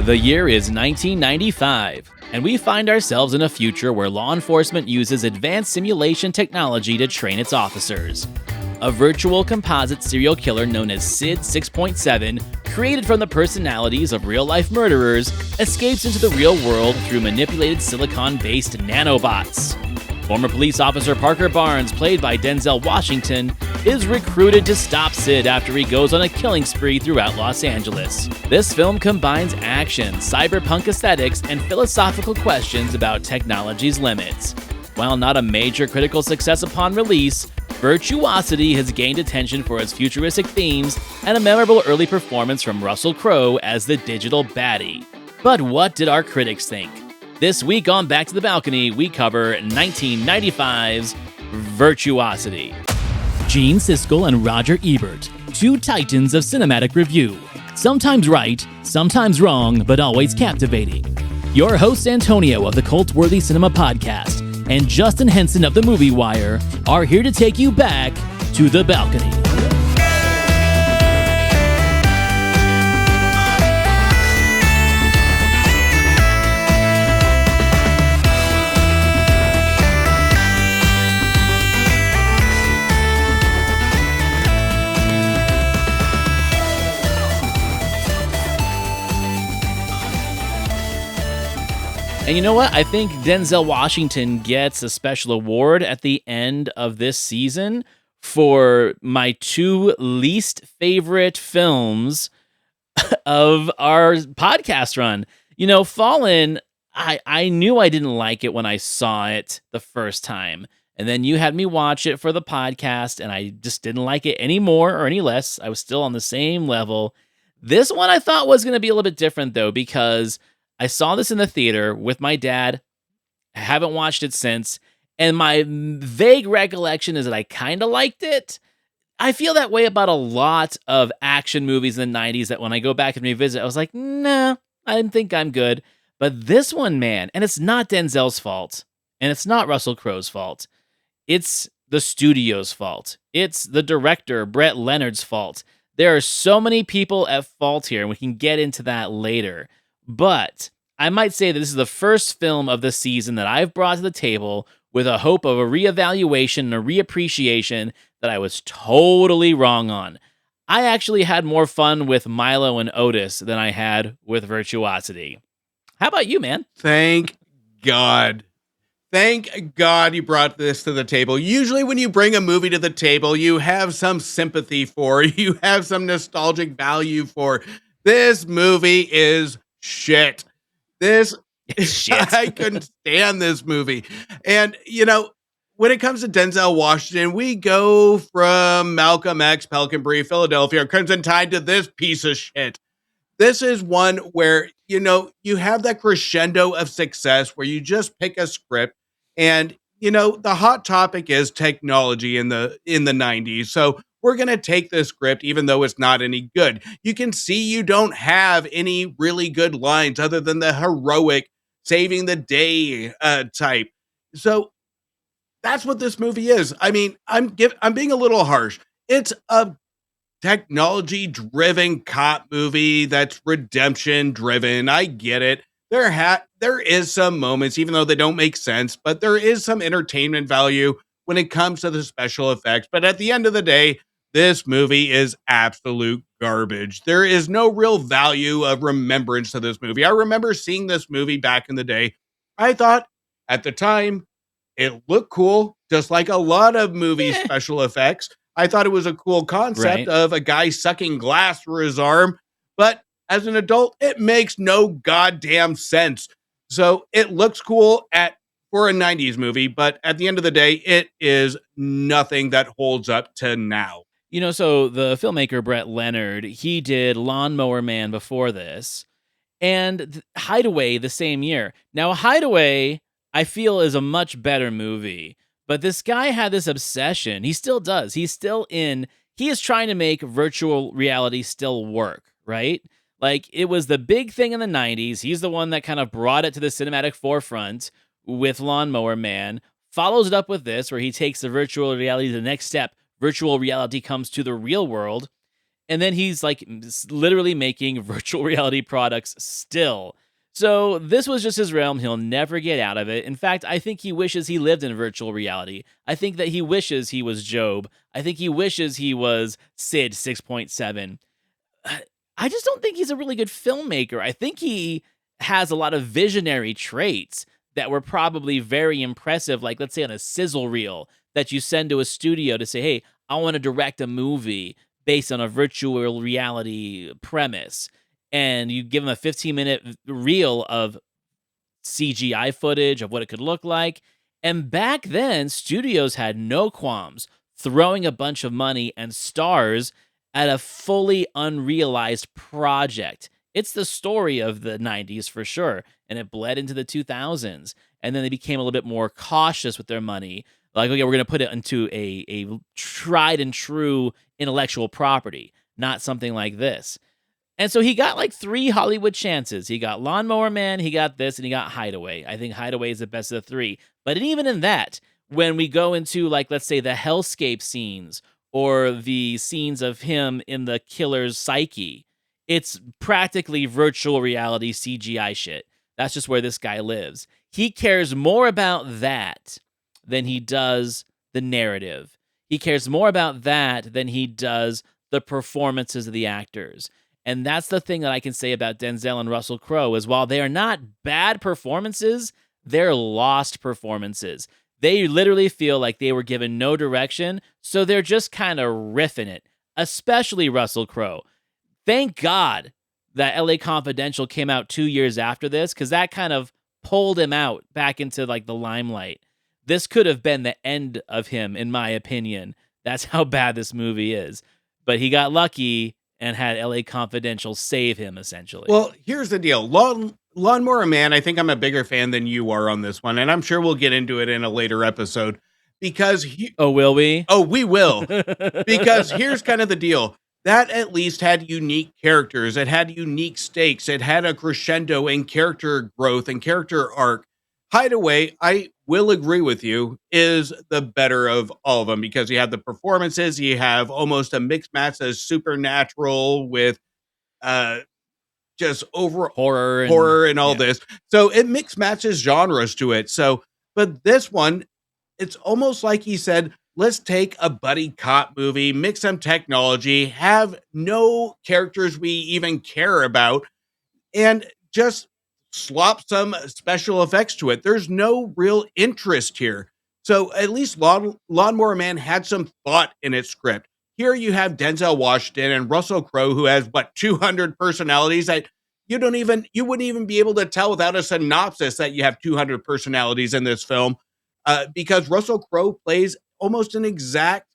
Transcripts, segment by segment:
The year is 1995, and we find ourselves in a future where law enforcement uses advanced simulation technology to train its officers. A virtual composite serial killer known as Sid 6.7, created from the personalities of real-life murderers, escapes into the real world through manipulated silicon-based nanobots. Former police officer Parker Barnes, played by Denzel Washington, is recruited to stop Sid after he goes on a killing spree throughout Los Angeles. This film combines action, cyberpunk aesthetics, and philosophical questions about technology's limits. While not a major critical success upon release, Virtuosity has gained attention for its futuristic themes and a memorable early performance from Russell Crowe as the digital baddie. But what did our critics think? This week on Back to the Balcony, we cover 1995's Virtuosity. Gene Siskel and Roger Ebert, two titans of cinematic review. Sometimes right, sometimes wrong, but always captivating. Your hosts Antonio of the Cult-Worthy Cinema Podcast and Justin Henson of the Movie Wire are here to take you back to the balcony. And you know what? I think Denzel Washington gets a special award at the end of this season for my two least favorite films of our podcast run. You know, Fallen, I knew I didn't like it when I saw it the first time. And then you had me watch it for the podcast, and I just didn't like it any more or any less. I was still on the same level. This one I thought was going to be a little bit different, though, because I saw this in the theater with my dad. I haven't watched it since, and my vague recollection is that I kind of liked it. I feel that way about a lot of action movies in the 90s that when I go back and revisit, I was like, nah, I didn't think I'm good. But this one, man, and it's not Denzel's fault, and it's not Russell Crowe's fault. It's the studio's fault. It's the director, Brett Leonard's fault. There are so many people at fault here, and we can get into that later. But I might say that this is the first film of the season that I've brought to the table with a hope of a reevaluation and a reappreciation that I was totally wrong on. I actually had more fun with Milo and Otis than I had with Virtuosity. How about you, man? Thank God. Thank God you brought this to the table. Usually when you bring a movie to the table, you have some sympathy for, you have some nostalgic value for. This movie is shit. Shit. I couldn't stand this movie. And, you know, when it comes to Denzel Washington, we go from Malcolm X, Pelican Brief, Philadelphia, Crimson Tide to this piece of shit. This is one where, you know, you have that crescendo of success where you just pick a script and, you know, the hot topic is technology in the 90s. So we're going to take this script, even though it's not any good. You can see you don't have any really good lines other than the heroic saving the day type. So that's what this movie is. I mean, I'm being a little harsh. It's a technology-driven cop movie that's redemption-driven. I get it. There is some moments, even though they don't make sense, but there is some entertainment value when it comes to the special effects. But at the end of the day, this movie is absolute garbage. There is no real value of remembrance to this movie. I remember seeing this movie back in the day. I thought at the time it looked cool, just like a lot of movie special effects. I thought it was a cool concept of a guy sucking glass through his arm. But as an adult, it makes no goddamn sense. So it looks cool for a 90s movie, but at the end of the day, it is nothing that holds up to now. You know, so the filmmaker Brett Leonard, he did Lawnmower Man before this, and Hideaway the same year. Now, Hideaway, I feel, is a much better movie, but this guy had this obsession. He still does. He is trying to make virtual reality still work, right? Like, it was the big thing in the 90s. He's the one that kind of brought it to the cinematic forefront with Lawnmower Man, follows it up with this, where he takes the virtual reality to the next step. Virtual reality comes to the real world. And then he's like literally making virtual reality products still. So this was just his realm. He'll never get out of it. In fact, I think he wishes he lived in virtual reality. I think that he wishes he was Job. I think he wishes he was Sid 6.7. I just don't think he's a really good filmmaker. I think he has a lot of visionary traits that were probably very impressive, like let's say on a sizzle reel that you send to a studio to say, hey, I want to direct a movie based on a virtual reality premise. And you give him a 15-minute reel of CGI footage of what it could look like. And back then, studios had no qualms throwing a bunch of money and stars at a fully unrealized project. It's the story of the 90s for sure, and it bled into the 2000s. And then they became a little bit more cautious with their money. Like, okay, we're going to put it into a tried and true intellectual property, not something like this. And so he got like 3 Hollywood chances. He got Lawnmower Man, he got this, and he got Hideaway. I think Hideaway is the best of the 3. But even in that, when we go into, like, let's say the hellscape scenes or the scenes of him in the killer's psyche, it's practically virtual reality CGI shit. That's just where this guy lives. He cares more about that than he does the narrative. He cares more about that than he does the performances of the actors. And that's the thing that I can say about Denzel and Russell Crowe is while they are not bad performances, they're lost performances. They literally feel like they were given no direction, so they're just kind of riffing it, especially Russell Crowe. Thank God that LA Confidential came out 2 years after this, because that kind of pulled him out back into like the limelight. This could have been the end of him, in my opinion. That's how bad this movie is. But he got lucky and had LA Confidential save him, essentially. Well, here's the deal. Lawnmower Man, I think I'm a bigger fan than you are on this one, and I'm sure we'll get into it in a later episode because Oh, will we? Oh, we will. Because here's kind of the deal. That at least had unique characters. It had unique stakes. It had a crescendo in character growth and character arc. Hideaway, I will agree with you, is the better of all of them because you have the performances. You have almost a mixed match as supernatural with uh just over horror and all this. So it mix matches genres to it. So, but this one, it's almost like he said, let's take a buddy cop movie, mix some technology, have no characters we even care about, and just slop some special effects to it. There's no real interest here. So at least Lawnmower Man had some thought in its script. Here you have Denzel Washington and Russell Crowe, who has 200 personalities that you wouldn't even be able to tell without a synopsis that you have 200 personalities in this film, because Russell Crowe plays almost an exact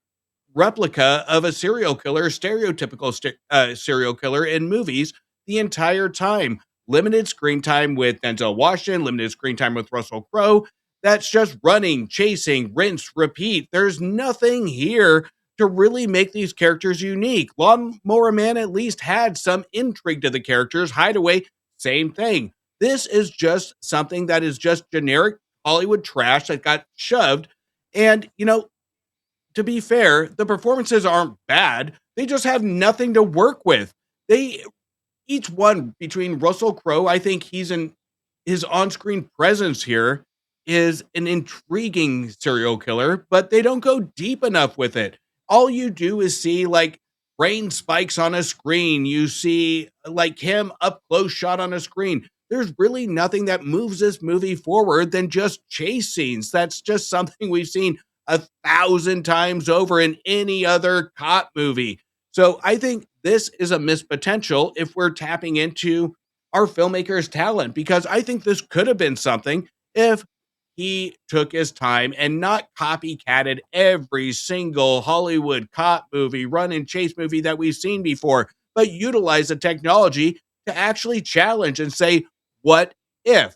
replica of a serial killer, stereotypical serial killer in movies the entire time. Limited screen time with Denzel Washington, limited screen time with Russell Crowe. That's just running, chasing, rinse, repeat. There's nothing here to really make these characters unique. Lawnmower Man at least had some intrigue to the characters. Hideaway, same thing. This is just something that is just generic Hollywood trash that got shoved. And, to be fair, the performances aren't bad. They just have nothing to work with. Each one between Russell Crowe, I think his on-screen presence here is an intriguing serial killer, but they don't go deep enough with it. All you do is see like brain spikes on a screen. You see like him up close shot on a screen. There's really nothing that moves this movie forward than just chase scenes. That's just something we've seen 1,000 times over in any other cop movie. So I think this is a missed potential if we're tapping into our filmmaker's talent, because I think this could have been something if he took his time and not copycatted every single Hollywood cop movie, run and chase movie that we've seen before, but utilize the technology to actually challenge and say, what if?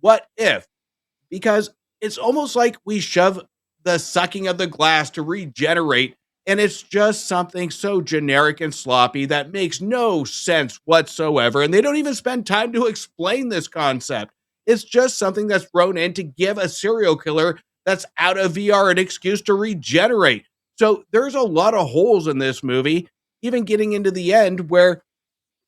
What if? Because it's almost like we shove the sucking of the glass to regenerate, and it's just something so generic and sloppy that makes no sense whatsoever. And they don't even spend time to explain this concept. It's just something that's thrown in to give a serial killer that's out of VR an excuse to regenerate. So there's a lot of holes in this movie. even getting into the end where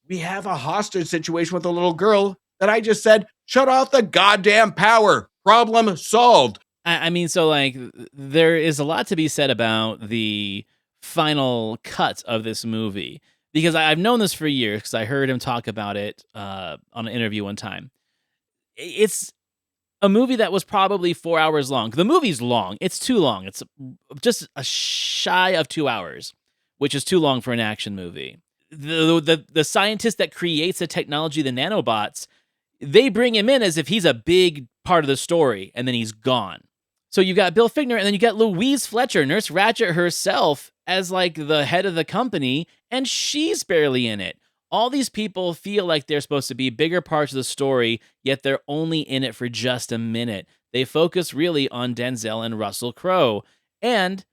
we have a hostage situation with a little girl that I just said, shut off the goddamn power. Problem solved. I mean, so like, there is a lot to be said about the final cut of this movie because I've known this for years because I heard him talk about it on an interview one time. It's a movie that was probably 4 hours long. The movie's long. It's too long. It's just a shy of 2 hours, which is too long for an action movie. The scientist that creates the technology, the nanobots, they bring him in as if he's a big part of the story, and then he's gone. So you got Bill Fichtner, and then you got Louise Fletcher, Nurse Ratched herself, as like the head of the company, and she's barely in it. All these people feel like they're supposed to be bigger parts of the story, yet they're only in it for just a minute. They focus really on Denzel and Russell Crowe. And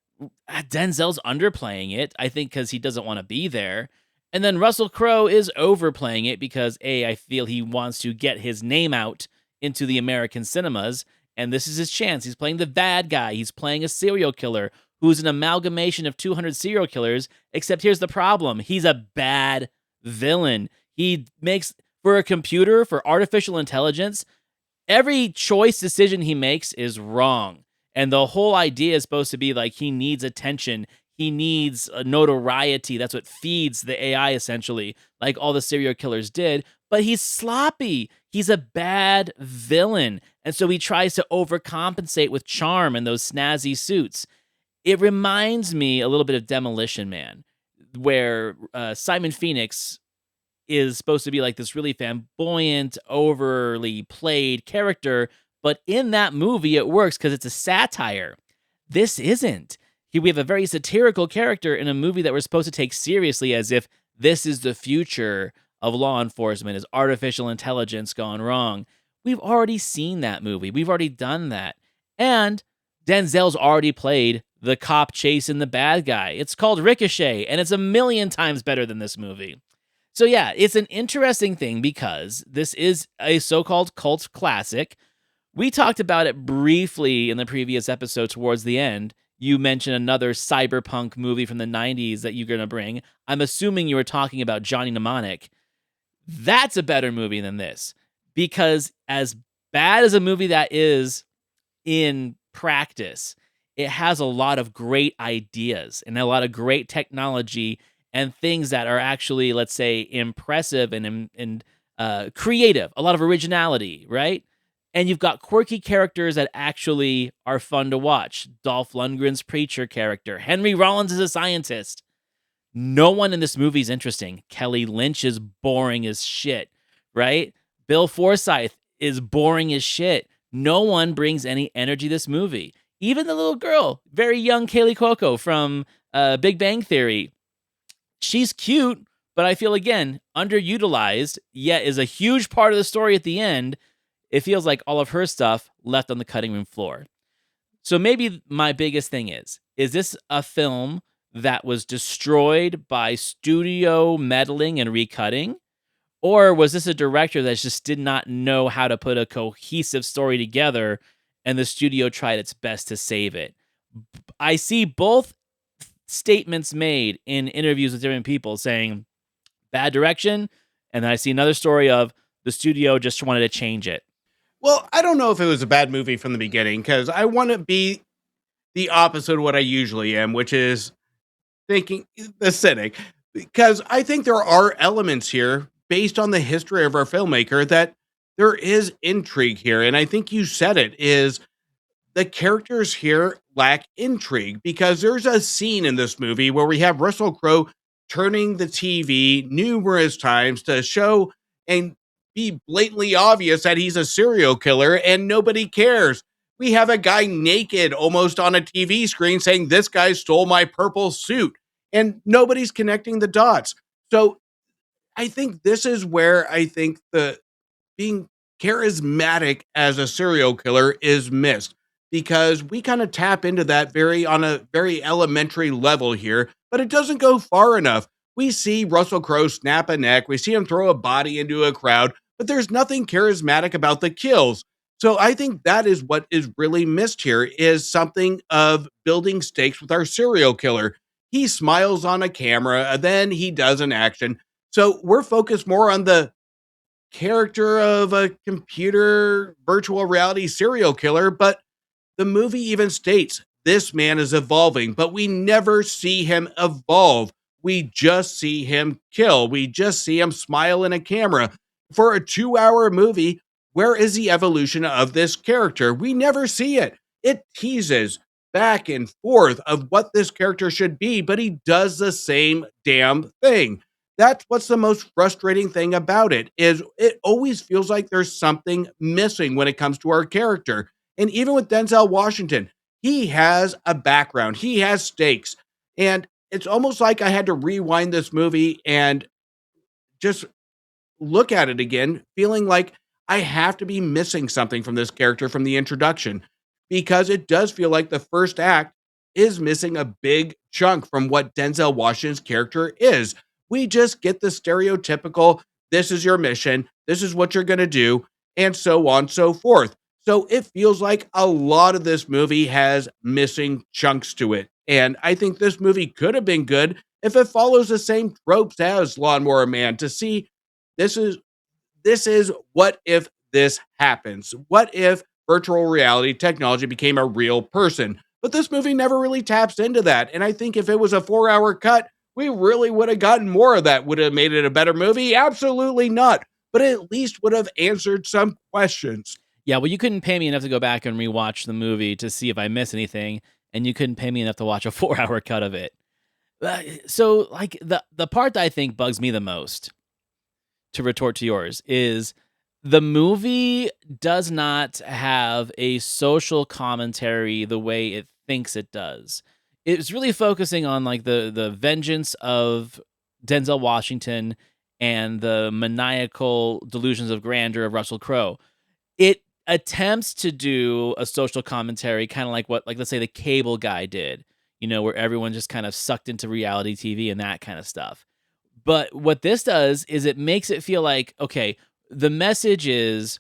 Denzel's underplaying it, I think, because he doesn't want to be there. And then Russell Crowe is overplaying it because, I feel he wants to get his name out into the American cinemas. And this is his chance. He's playing the bad guy. He's playing a serial killer who's an amalgamation of 200 serial killers. Except here's the problem. He's a bad villain. He makes, for a computer, for artificial intelligence, every choice decision he makes is wrong. And the whole idea is supposed to be like he needs attention. He needs notoriety. That's what feeds the AI, essentially, like all the serial killers did. But he's sloppy. He's a bad villain. And so he tries to overcompensate with charm and those snazzy suits. It reminds me a little bit of Demolition Man, where Simon Phoenix is supposed to be like this really flamboyant, overly played character. But in that movie, it works because it's a satire. This isn't. We have a very satirical character in a movie that we're supposed to take seriously as if this is the future of law enforcement, is artificial intelligence gone wrong. We've already seen that movie. We've already done that. And Denzel's already played the cop chasing the bad guy. It's called Ricochet, and it's a million times better than this movie. So yeah, it's an interesting thing because this is a so-called cult classic. We talked about it briefly in the previous episode towards the end. You mentioned another cyberpunk movie from the 90s that you're going to bring. I'm assuming you were talking about Johnny Mnemonic. That's a better movie than this. Because as bad as a movie that is in practice, it has a lot of great ideas and a lot of great technology and things that are actually, let's say, impressive and creative. A lot of originality, right? And you've got quirky characters that actually are fun to watch. Dolph Lundgren's preacher character. Henry Rollins is a scientist. No one in this movie is interesting. Kelly Lynch is boring as shit, right? Bill Forsythe is boring as shit. No one brings any energy to this movie. Even the little girl, very young Kaylee Cuoco from Big Bang Theory. She's cute, but I feel, again, underutilized, yet is a huge part of the story at the end. It feels like all of her stuff left on the cutting room floor. So maybe my biggest thing is this a film that was destroyed by studio meddling and recutting? Or was this a director that just did not know how to put a cohesive story together and the studio tried its best to save it? I see both statements made in interviews with different people saying bad direction, and then I see another story of the studio just wanted to change it. Well, I don't know if it was a bad movie from the beginning because I want to be the opposite of what I usually am, which is thinking the cynic, because I think there are elements here based on the history of our filmmaker that there is intrigue here. And I think you said it is the characters here lack intrigue because there's a scene in this movie where we have Russell Crowe turning the TV numerous times to show and be blatantly obvious that he's a serial killer and nobody cares. We have a guy naked almost on a TV screen saying, this guy stole my purple suit, and nobody's connecting the dots. So I think this is where I think the being charismatic as a serial killer is missed because we kind of tap into that on a very elementary level here, but it doesn't go far enough. We see Russell Crowe snap a neck. We see him throw a body into a crowd, but there's nothing charismatic about the kills. So I think that is what is really missed here is something of building stakes with our serial killer. he smiles on a camera, and then he does an action. So we're focused more on the character of a computer virtual reality serial killer, but the movie even states this man is evolving, but we never see him evolve. We just see him kill. We just see him smile in a camera. For a 2-hour movie, where is the evolution of this character? We never see it. It teases back and forth of what this character should be, but he does the same damn thing. That's what's the most frustrating thing about it is it always feels like there's something missing when it comes to our character. And even with Denzel Washington, he has a background, he has stakes. And it's almost like I had to rewind this movie and just look at it again, feeling like I have to be missing something from this character from the introduction because it does feel like the first act is missing a big chunk from what Denzel Washington's character is. We just get the stereotypical, this is your mission, this is what you're going to do, and so on and so forth. So it feels like a lot of this movie has missing chunks to it. And I think this movie could have been good if it follows the same tropes as Lawnmower Man to see this is what if this happens? What if virtual reality technology became a real person? But this movie never really taps into that. And I think if it was a 4-hour cut, we really would have gotten more of that. Would have made it a better movie? Absolutely not. But it at least would have answered some questions. Yeah, well, you couldn't pay me enough to go back and rewatch the movie to see if I miss anything, and you couldn't pay me enough to watch a 4-hour cut of it. So, like, the part that I think bugs me the most, to retort to yours, is the movie does not have a social commentary the way it thinks it does. It's really focusing on like the vengeance of Denzel Washington and the maniacal delusions of grandeur of Russell Crowe. It attempts to do a social commentary, kind of like what, like, let's say the Cable Guy did, where everyone just kind of sucked into reality TV and that kind of stuff. But what this does is it makes it feel like, okay, the message is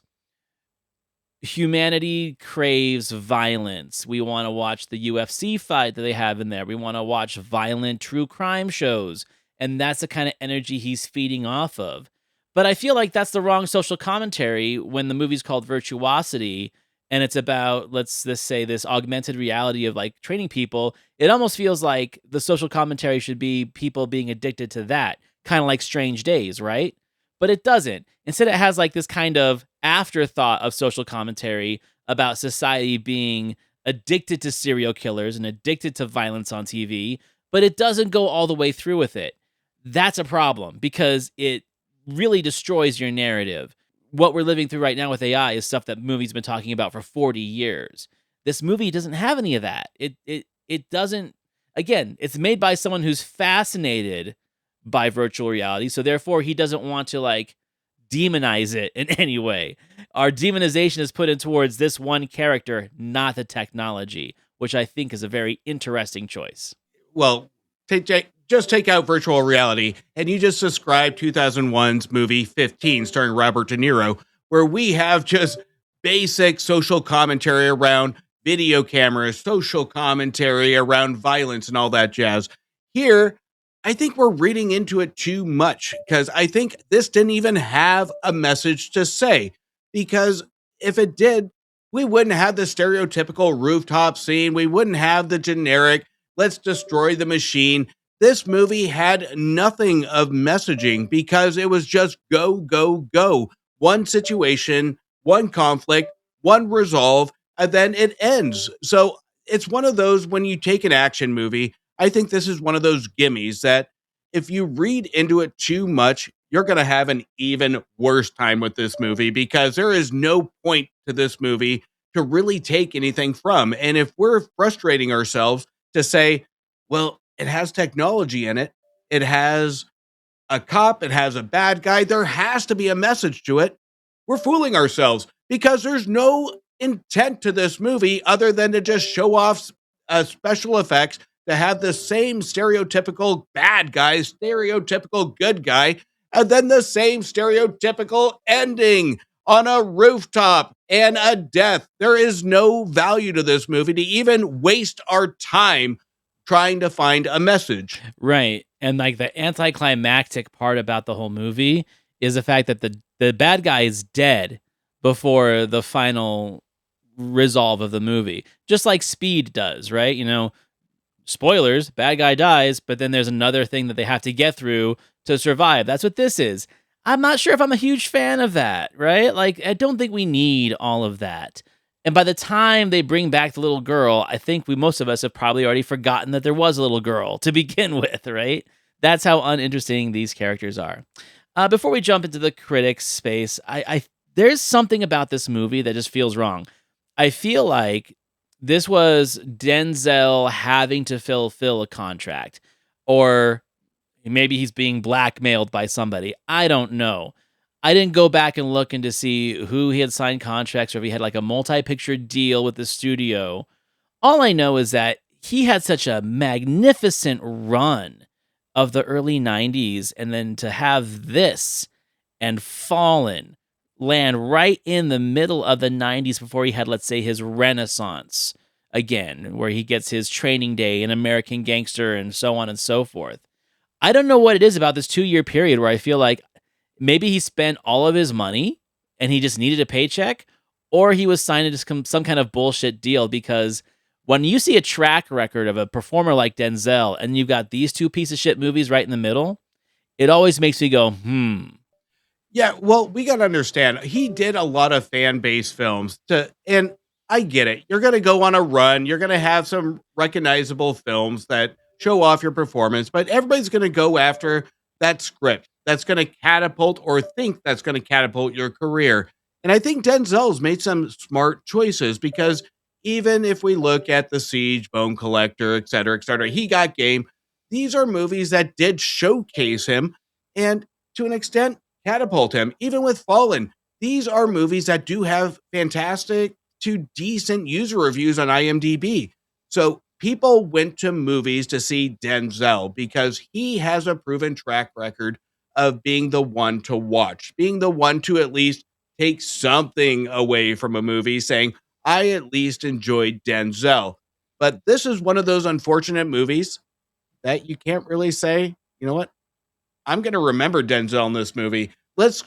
humanity craves violence. We want to watch the UFC fight that they have in there. We want to watch violent true crime shows. And that's the kind of energy he's feeding off of. But I feel like that's the wrong social commentary when the movie's called Virtuosity and it's about, let's just say, this augmented reality of like training people. It almost feels like the social commentary should be people being addicted to that, kind of like Strange Days, right? But it doesn't. Instead, it has like this kind of afterthought of social commentary about society being addicted to serial killers and addicted to violence on TV, but it doesn't go all the way through with it. That's a problem because it really destroys your narrative. What we're living through right now with AI is stuff that movies been talking about for 40 years. This movie doesn't have any of that. It doesn't. Again, it's made by someone who's fascinated by virtual reality, so therefore he doesn't want to like demonize it in any way. Our demonization is put in towards this one character, not the technology, which I think is a very interesting choice. Well, just take out virtual reality, and you just described 2001's movie 15, starring Robert De Niro, where we have just basic social commentary around video cameras, social commentary around violence, and all that jazz. Here, I think we're reading into it too much, because I think this didn't even have a message to say, because if it did, we wouldn't have the stereotypical rooftop scene. We wouldn't have the generic, let's destroy the machine. This movie had nothing of messaging because it was just go, go, go. One situation, one conflict, one resolve, and then it ends. So it's one of those, when you take an action movie, I think this is one of those gimmies that if you read into it too much, you're going to have an even worse time with this movie because there is no point to this movie to really take anything from. And if we're frustrating ourselves to say, well, it has technology in it, it has a cop, it has a bad guy, there has to be a message to it, we're fooling ourselves because there's no intent to this movie other than to just show off special effects, to have the same stereotypical bad guy, stereotypical good guy, and then the same stereotypical ending on a rooftop and a death. There is no value to this movie to even waste our time trying to find a message. Right. And like the anticlimactic part about the whole movie is the fact that the bad guy is dead before the final resolve of the movie. Just like Speed does, right? Spoilers, bad guy dies, but then there's another thing that they have to get through to survive. That's what this is. I'm not sure if I'm a huge fan of that, right? Like, I don't think we need all of that. And by the time they bring back the little girl, I think most of us have probably already forgotten that there was a little girl to begin with, right? That's how uninteresting these characters are. Before we jump into the critics space, I there's something about this movie that just feels wrong. I feel like this was Denzel having to fulfill a contract, or maybe he's being blackmailed by somebody. I don't know. I didn't go back and look into see who he had signed contracts or if he had like a multi-picture deal with the studio. All I know is that he had such a magnificent run of the early 90s, and then to have this and Fallen land right in the middle of the 90s before he had, let's say, his renaissance again, where he gets his Training Day and American Gangster and so on and so forth. I don't know what it is about this 2-year period where I feel like maybe he spent all of his money and he just needed a paycheck, or he was signed into some kind of bullshit deal, because when you see a track record of a performer like Denzel and you've got these two piece of shit movies right in the middle, it always makes me go, Yeah, well, we got to understand he did a lot of fan base films and I get it. You're going to go on a run. You're going to have some recognizable films that show off your performance, but everybody's going to go after that script that's going to catapult or think that's going to catapult your career. And I think Denzel's made some smart choices, because even if we look at The Siege, Bone Collector, et cetera, He Got Game, these are movies that did showcase him and to an extent catapult him. Even with Fallen, these are movies that do have fantastic to decent user reviews on IMDb. So people went to movies to see Denzel because he has a proven track record of being the one to watch, being the one to at least take something away from a movie, saying, I at least enjoyed Denzel. But this is one of those unfortunate movies that you can't really say, you know what? I'm going to remember Denzel in this movie. Let's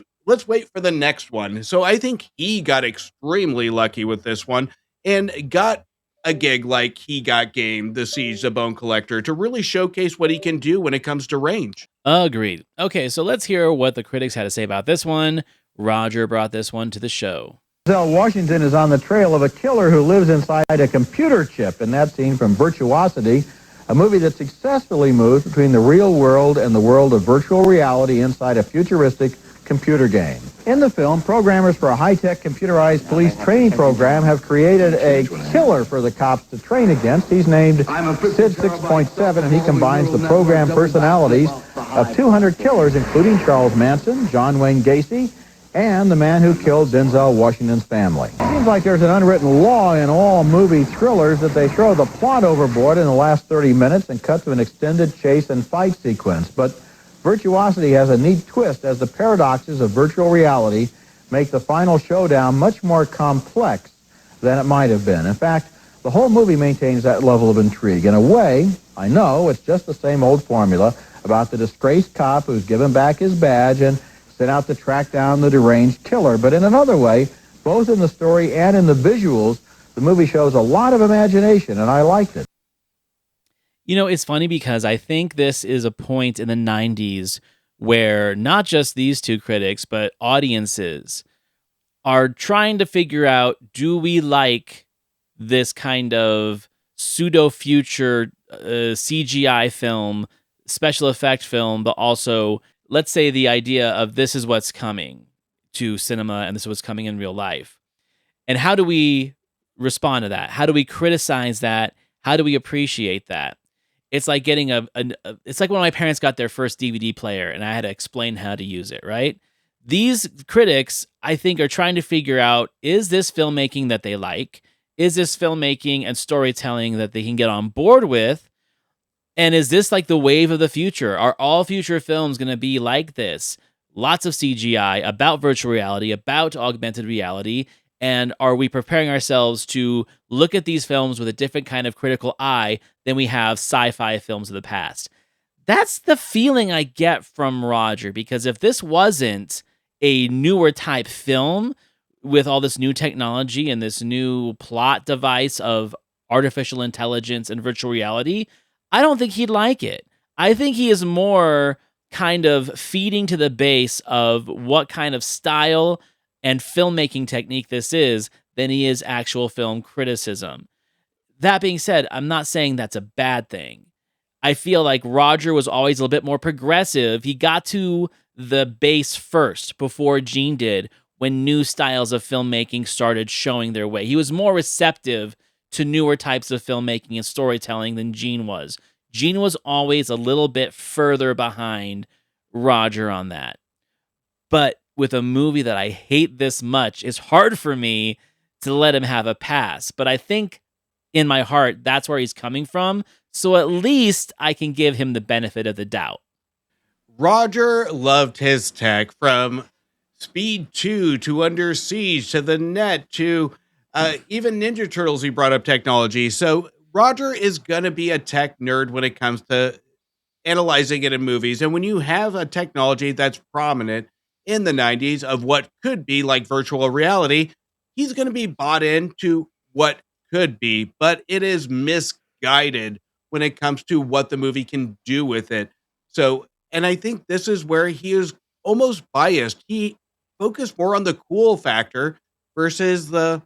wait for the next one. So I think he got extremely lucky with this one and got a gig like He Got Game, The Siege, The Bone Collector, to really showcase what he can do when it comes to range. Agreed. Okay, so let's hear what the critics had to say about this one. Roger brought this one to the show. Denzel Washington is on the trail of a killer who lives inside a computer chip, in that scene from Virtuosity, a movie that successfully moves between the real world and the world of virtual reality inside a futuristic computer game. In the film, programmers for a high-tech computerized police training program have created a killer for the cops to train against. He's named Sid 6.7, and he combines the program personalities of 200 killers, including Charles Manson, John Wayne Gacy, and the man who killed Denzel Washington's family. It seems like there's an unwritten law in all movie thrillers that they throw the plot overboard in the last 30 minutes and cut to an extended chase and fight sequence. But Virtuosity has a neat twist, as the paradoxes of virtual reality make the final showdown much more complex than it might have been. In fact, the whole movie maintains that level of intrigue. In a way, I know it's just the same old formula about the disgraced cop who's given back his badge and set out to track down the deranged killer. But in another way, both in the story and in the visuals, the movie shows a lot of imagination, and I liked it. It's funny because I think this is a point in the 90s where not just these two critics, but audiences are trying to figure out, do we like this kind of pseudo-future CGI film, special effect film, but also, let's say, the idea of this is what's coming to cinema and this is what's coming in real life. And how do we respond to that? How do we criticize that? How do we appreciate that? It's like getting it's like when my parents got their first DVD player and I had to explain how to use it, right? These critics, I think, are trying to figure out, is this filmmaking that they like? Is this filmmaking and storytelling that they can get on board with? And is this like the wave of the future? Are all future films going to be like this? Lots of CGI, about virtual reality, about augmented reality, And are we preparing ourselves to look at these films with a different kind of critical eye than we have sci-fi films of the past? That's the feeling I get from Roger, because if this wasn't a newer type film with all this new technology and this new plot device of artificial intelligence and virtual reality, I don't think he'd like it. I think he is more kind of feeding to the base of what kind of style and filmmaking technique this is than he is actual film criticism. That being said, I'm not saying that's a bad thing. I feel like Roger was always a little bit more progressive. He got to the base first before Gene did when new styles of filmmaking started showing their way. He was more receptive to newer types of filmmaking and storytelling than Gene was. Gene was always a little bit further behind Roger on that. But with a movie that I hate this much, it's hard for me to let him have a pass. But I think in my heart, that's where he's coming from. So at least I can give him the benefit of the doubt. Roger loved his tech, from Speed 2 to Under Siege to The Net to even Ninja Turtles. He brought up technology. So Roger is going to be a tech nerd when it comes to analyzing it in movies. And when you have a technology that's prominent in the 90s of what could be like virtual reality, he's going to be bought into what could be, but it is misguided when it comes to what the movie can do with it. So, and I think this is where he is almost biased. He focused more on the cool factor versus the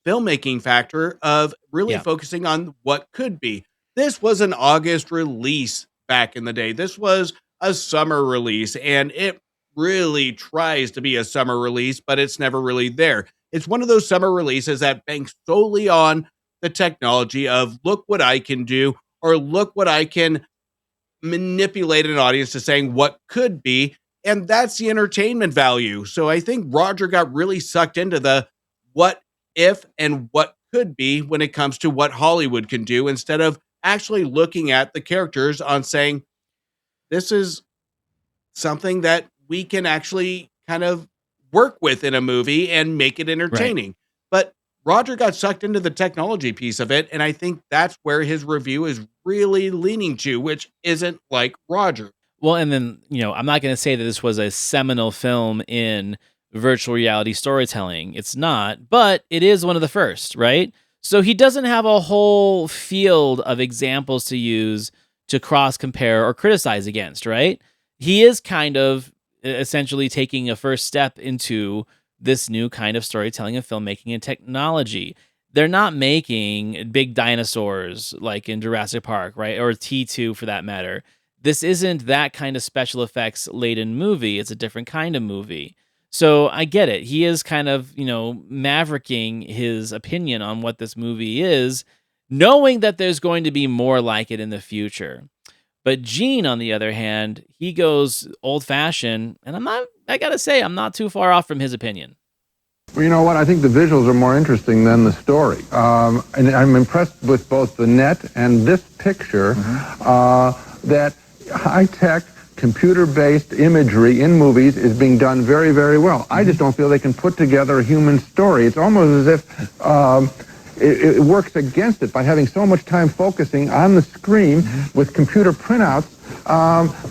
filmmaking factor of really focusing on what could be. This was an August release back in the day. This was a summer release, and it really tries to be a summer release, but it's never really there. It's one of those summer releases that banks solely on the technology of look what I can do, or look what I can manipulate an audience to saying what could be. And that's the entertainment value. So I think Roger got really sucked into the what if and what could be when it comes to what Hollywood can do, instead of actually looking at the characters on saying, this is something that we can actually kind of work with in a movie and make it entertaining. Right. But Roger got sucked into the technology piece of it, and I think that's where his review is really leaning to, which isn't like Roger. Well, and then, I'm not going to say that this was a seminal film in virtual reality storytelling. It's not, but it is one of the first, right? So he doesn't have a whole field of examples to use to cross-compare or criticize against, right? He is kind of essentially taking a first step into this new kind of storytelling and filmmaking and technology. They're not making big dinosaurs like in Jurassic Park, right? Or T2 for that matter. This isn't that kind of special effects laden movie. It's a different kind of movie. So I get it. He is kind of, mavericking his opinion on what this movie is, knowing that there's going to be more like it in the future. But Gene, on the other hand, he goes old-fashioned, and I gotta say, I'm not too far off from his opinion. Well, you know what? I think the visuals are more interesting than the story. And I'm impressed with both The Net and this picture, that high-tech, computer-based imagery in movies is being done very, very well. I just don't feel they can put together a human story. It's almost as if it works against it by having so much time focusing on the screen with computer printouts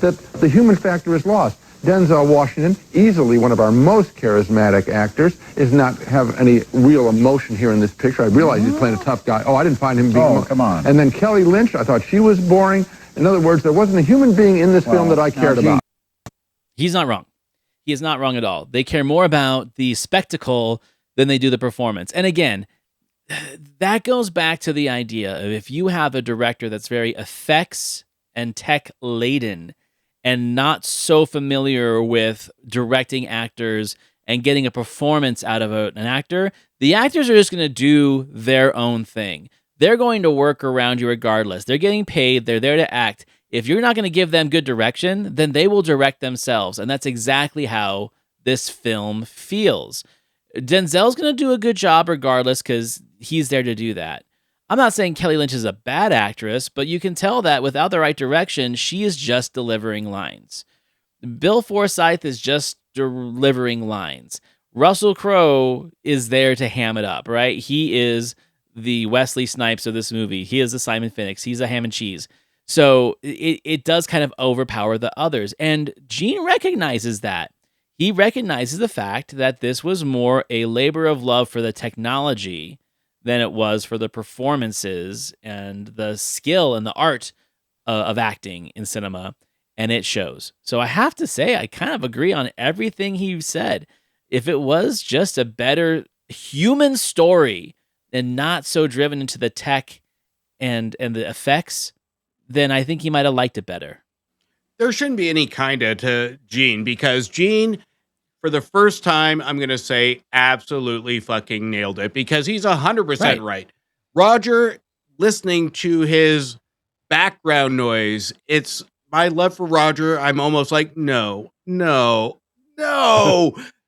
that the human factor is lost. Denzel Washington, easily one of our most charismatic actors, is not have any real emotion here in this picture. I realize he's playing a tough guy. I didn't find him being... Oh, come on. And then Kelly Lynch, I thought she was boring. In other words, there wasn't a human being in this film that I cared about. He's not wrong. He is not wrong at all. They care more about the spectacle than they do the performance. And again, that goes back to the idea of if you have a director that's very effects and tech laden and not so familiar with directing actors and getting a performance out of an actor, the actors are just going to do their own thing. They're going to work around you regardless. They're getting paid. They're there to act. If you're not going to give them good direction, then they will direct themselves. And that's exactly how this film feels. Denzel's going to do a good job regardless because he's there to do that. I'm not saying Kelly Lynch is a bad actress, but you can tell that without the right direction, she is just delivering lines. Bill Forsythe is just delivering lines. Russell Crowe is there to ham it up, right? He is the Wesley Snipes of this movie. He is the Simon Phoenix. He's a ham and cheese. So it does kind of overpower the others. And Gene recognizes that. He recognizes the fact that this was more a labor of love for the technology than it was for the performances and the skill and the art of acting in cinema. And it shows. So I have to say, I kind of agree on everything he said. If it was just a better human story and not so driven into the tech and the effects, then I think he might have liked it better. There shouldn't be any kinda to Gene, because Gene, for the first time, I'm going to say absolutely fucking nailed it, because he's 100% right. Roger, listening to his background noise, it's my love for Roger. I'm almost like, no,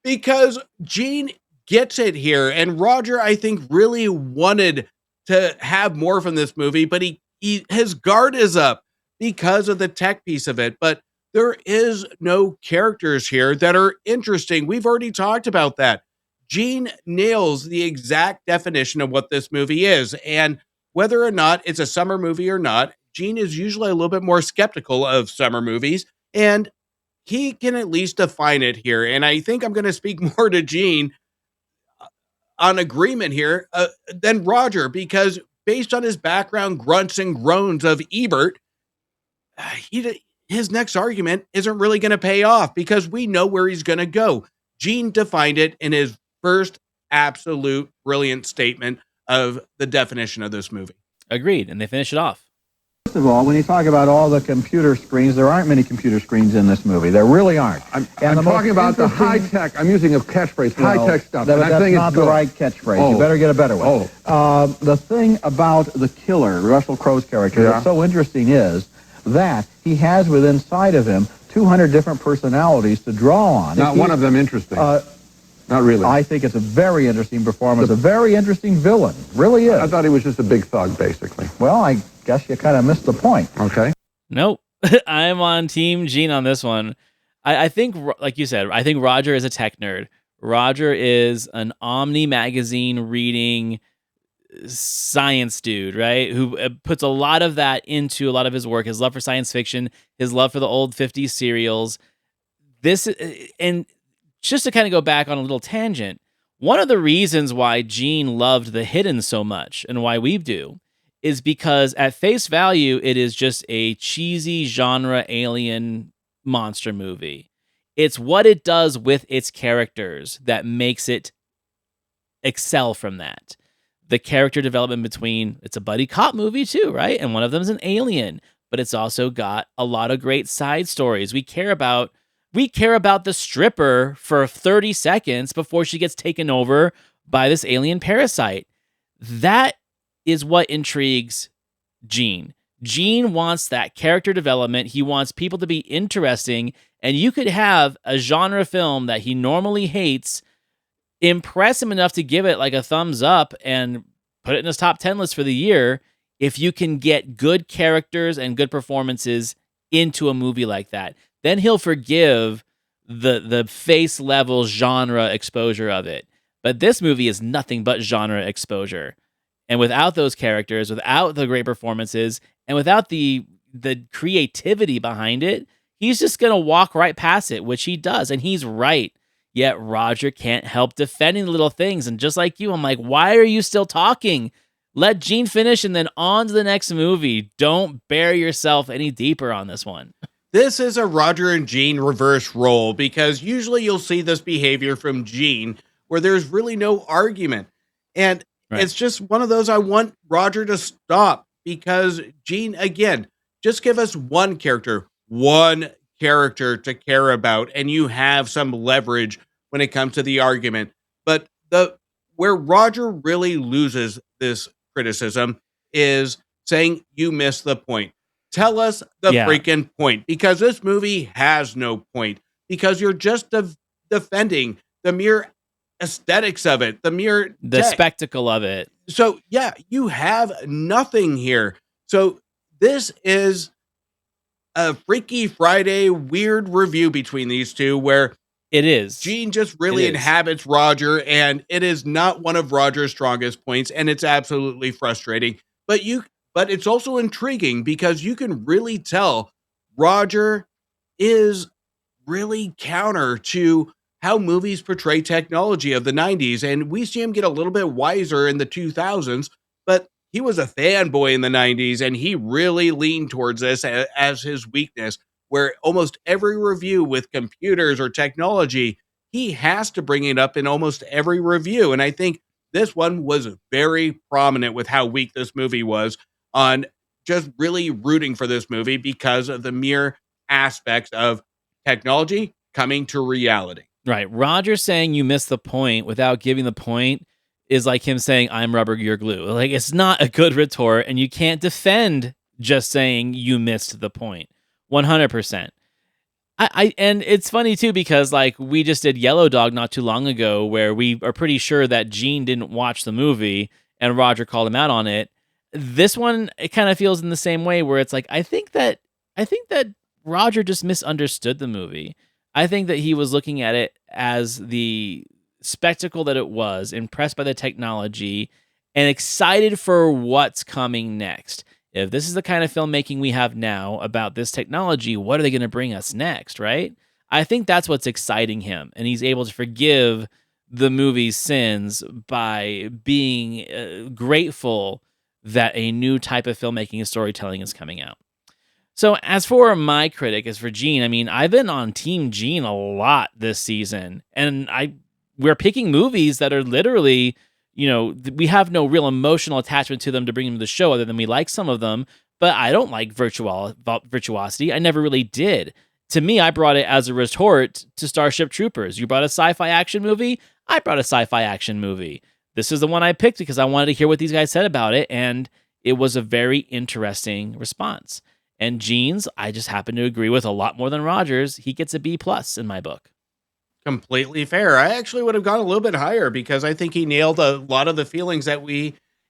because Gene gets it here. And Roger, I think, really wanted to have more from this movie, but his guard is up because of the tech piece of it. But there is no characters here that are interesting. We've already talked about that. Gene nails the exact definition of what this movie is. And whether or not it's a summer movie or not, Gene is usually a little bit more skeptical of summer movies, and he can at least define it here. And I think I'm going to speak more to Gene on agreement here than Roger, because based on his background grunts and groans of Ebert, his next argument isn't really going to pay off, because we know where he's going to go. Gene defined it in his first absolute brilliant statement of the definition of this movie. Agreed. And they finish it off. First of all, when you talk about all the computer screens, there aren't many computer screens in this movie. There really aren't. I'm talking about the high-tech, I'm using a catchphrase, high-tech stuff. That's not the right catchphrase. Oh. You better get a better one. The thing about the killer, Russell Crowe's character, that's so interesting is that he has within inside of him 200 different personalities to draw on. Not one of them interesting. Not really. I think it's a very interesting performance, a very interesting villain. Really is. I thought he was just a big thug, basically. Well, I guess you kind of missed the point. Okay. Nope. I'm on Team Gene on this one. I think, like you said, I think Roger is a tech nerd. Roger is an Omni magazine reading science dude, right? Who puts a lot of that into a lot of his work, his love for science fiction, his love for the old 50s serials. And just to kind of go back on a little tangent, one of the reasons why Gene loved The Hidden so much, and why we do, is because at face value, it is just a cheesy genre alien monster movie. It's what it does with its characters that makes it excel from that. The character development it's a buddy cop movie too, right? And one of them is an alien, but it's also got a lot of great side stories. We care about the stripper for 30 seconds before she gets taken over by this alien parasite. That is what intrigues Gene. Gene wants that character development. He wants people to be interesting, and you could have a genre film that he normally hates impress him enough to give it like a thumbs up and put it in his top 10 list for the year if you can get good characters and good performances into a movie like that. Then he'll forgive the face level genre exposure of it. But this movie is nothing but genre exposure. And without those characters, without the great performances, and without the creativity behind it, he's just going to walk right past it, which he does. And he's right. Yet Roger can't help defending the little things. And just like you, I'm like, why are you still talking? Let Gene finish and then on to the next movie. Don't bury yourself any deeper on this one. This is a Roger and Gene reverse role, because usually you'll see this behavior from Gene where there's really no argument. And it's just one of those, I want Roger to stop, because Gene, again, just give us one character to care about, and you have some leverage when it comes to the argument. But where Roger really loses this criticism is saying you missed the point. Tell us the freaking point, because this movie has no point, because you're just defending the mere aesthetics of it, the spectacle of it. So yeah, you have nothing here. So this is a Freaky Friday weird review between these two, where It is. Gene just really inhabits Roger, and it is not one of Roger's strongest points, and it's absolutely frustrating. But it's also intriguing because you can really tell Roger is really counter to how movies portray technology of the 90s. And we see him get a little bit wiser in the 2000s, but he was a fanboy in the 90s, and he really leaned towards this as his weakness, where almost every review with computers or technology, he has to bring it up in almost every review. And I think this one was very prominent with how weak this movie was on just really rooting for this movie because of the mere aspects of technology coming to reality. Right. Roger saying you missed the point without giving the point is like him saying, I'm rubber, you're glue. Like, it's not a good retort, and you can't defend just saying you missed the point. 100%. And it's funny too, because like we just did Yellow Dog not too long ago, where we are pretty sure that Gene didn't watch the movie and Roger called him out on it. This one, it kind of feels in the same way, where it's like, I think that Roger just misunderstood the movie. I think that he was looking at it as the spectacle that it was, impressed by the technology, and excited for what's coming next. If this is the kind of filmmaking we have now about this technology, what are they going to bring us next, right? I think that's what's exciting him, and he's able to forgive the movie's sins by being grateful that a new type of filmmaking and storytelling is coming out. So as for my critic, as for Gene, I mean, I've been on Team Gene a lot this season, and we're picking movies that are literally, we have no real emotional attachment to them to bring them to the show, other than we like some of them. But I don't like Virtuosity. I never really did. To me, I brought it as a retort to Starship Troopers. You brought a sci-fi action movie. I brought a sci-fi action movie. This is the one I picked because I wanted to hear what these guys said about it, and it was a very interesting response. And Gene's, I just happen to agree with a lot more than Rogers. He gets a B+ in my book. Completely fair. I actually would have gone a little bit higher because I think he nailed a lot of the feelings that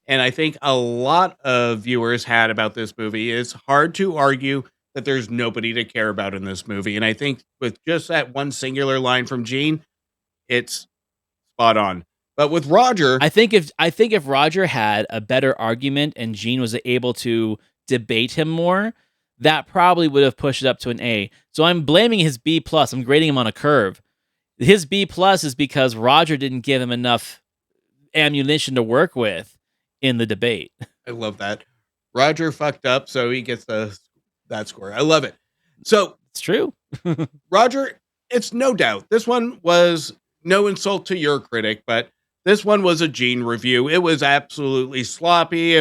and I think a lot of viewers had about this movie. It's hard to argue that there's nobody to care about in this movie. And I think with just that one singular line from Gene, it's spot on. But with Roger, I think if Roger had a better argument and Gene was able to debate him more, that probably would have pushed it up to an A. So I'm blaming his B+. I'm grading him on a curve. His B+ is because Roger didn't give him enough ammunition to work with in the debate. I love that. Roger fucked up, so he gets that score. I love it. So it's true. Roger, it's no doubt. This one was no insult to your critic, but this one was a Gene review. It was absolutely sloppy.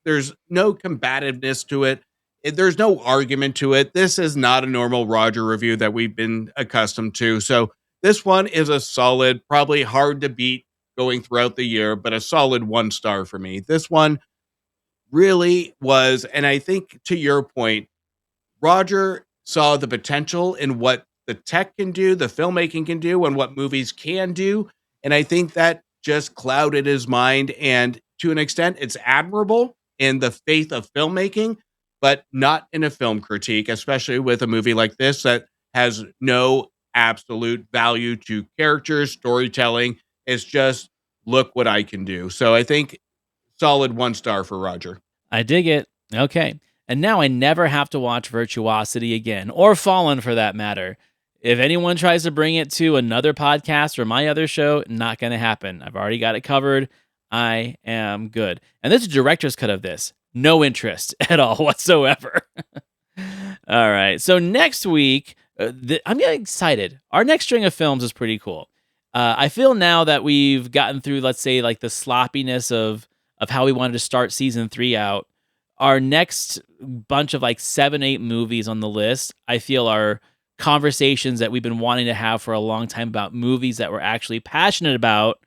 There's no combativeness to it. There's no argument to it. This is not a normal Roger review that we've been accustomed to. So this one is a solid, probably hard to beat going throughout the year, but a solid 1 star for me. This one really was, and I think to your point, Roger saw the potential in what the tech can do, the filmmaking can do, and what movies can do. And I think that just clouded his mind. And to an extent, it's admirable in the faith of filmmaking, but not in a film critique, especially with a movie like this that has no absolute value to characters, storytelling. It's just, look what I can do. So I think solid 1 star for Roger. I dig it. Okay. And now I never have to watch Virtuosity again, or Fallen for that matter. If anyone tries to bring it to another podcast or my other show, not going to happen. I've already got it covered. I am good. And this is a director's cut of this. No interest at all whatsoever. All right. So next week, I'm getting excited. Our next string of films is pretty cool. I feel now that we've gotten through, let's say, like the sloppiness of how we wanted to start season 3 out. Our next bunch of like 7-8 movies on the list, I feel are conversations that we've been wanting to have for a long time about movies that we're actually passionate about.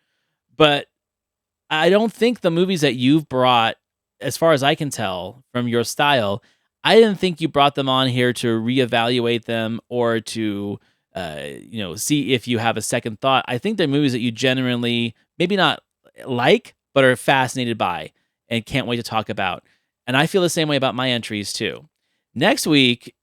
But I don't think the movies that you've brought, as far as I can tell from your style, I didn't think you brought them on here to reevaluate them or to, see if you have a second thought. I think they're movies that you genuinely maybe not like, but are fascinated by and can't wait to talk about. And I feel the same way about my entries too. Next week,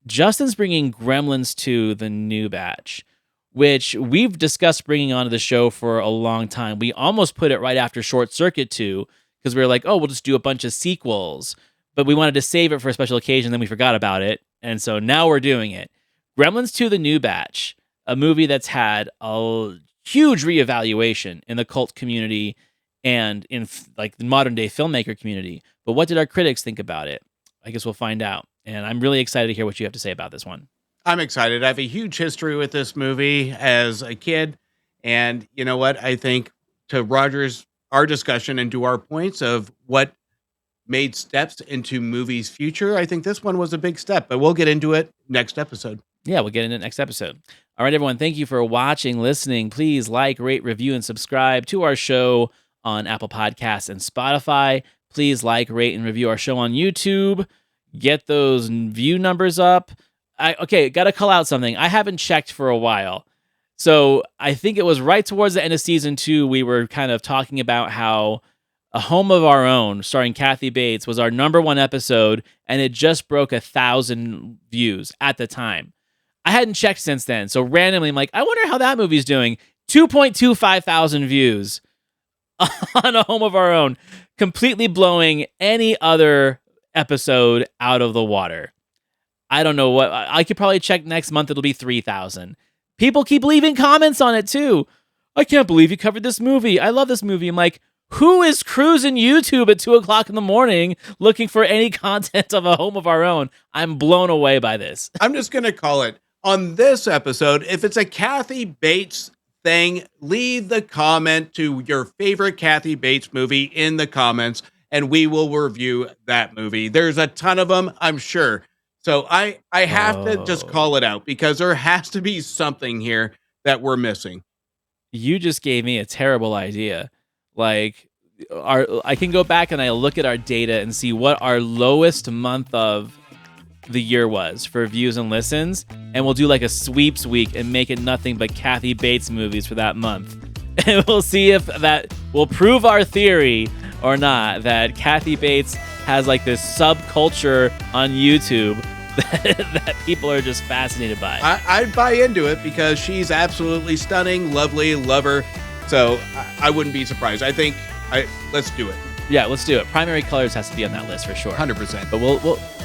Justin's bringing Gremlins 2, the new batch. which we've discussed bringing onto the show for a long time. We almost put it right after Short Circuit 2 because we were like, oh, we'll just do a bunch of sequels. But we wanted to save it for a special occasion, then we forgot about it. And so now we're doing it. Gremlins 2: The New Batch, a movie that's had a huge reevaluation in the cult community and in like the modern day filmmaker community. But what did our critics think about it? I guess we'll find out. And I'm really excited to hear what you have to say about this one. I'm excited. I have a huge history with this movie as a kid. And you know what? I think to our discussion and to our points of what made steps into movies' future, I think this one was a big step, but we'll get into it next episode. Yeah, we'll get into it next episode. All right, everyone. Thank you for watching, listening. Please like, rate, review, and subscribe to our show on Apple Podcasts and Spotify. Please like, rate, and review our show on YouTube. Get those view numbers up. Got to call out something. I haven't checked for a while. So I think it was right towards the end of season 2, we were kind of talking about how A Home of Our Own, starring Kathy Bates, was our #1 episode, and it just broke 1,000 views at the time. I hadn't checked since then, so randomly I'm like, I wonder how that movie's doing. 2.25 thousand views on A Home of Our Own, completely blowing any other episode out of the water. I don't know what. I could probably check next month. It'll be 3,000. People keep leaving comments on it too. I can't believe you covered this movie. I love this movie. I'm like, who is cruising YouTube at 2:00 in the morning looking for any content of A Home of Our Own? I'm blown away by this. I'm just going to call it on this episode. If it's a Kathy Bates thing, leave the comment to your favorite Kathy Bates movie in the comments, and we will review that movie. There's a ton of them, I'm sure. So I have to just call it out because there has to be something here that we're missing. You just gave me a terrible idea. Like, I can go back and I look at our data and see what our lowest month of the year was for views and listens, and we'll do like a sweeps week and make it nothing but Kathy Bates movies for that month. And we'll see if that will prove our theory or not, that Kathy Bates has like this subculture on YouTube that people are just fascinated by. I'd buy into it because she's absolutely stunning, lovely, love her. So I wouldn't be surprised. I think let's do it. Yeah, let's do it. Primary Colors has to be on that list for sure. 100%. But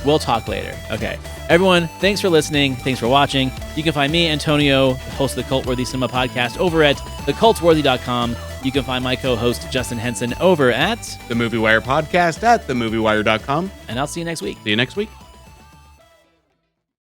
we'll talk later. Okay. Everyone, thanks for listening. Thanks for watching. You can find me, Antonio, host of the Cult Worthy Cinema Podcast, over at thecultworthy.com. You can find my co-host, Justin Henson, over at The Movie Wire Podcast at themoviewire.com. And I'll see you next week. See you next week.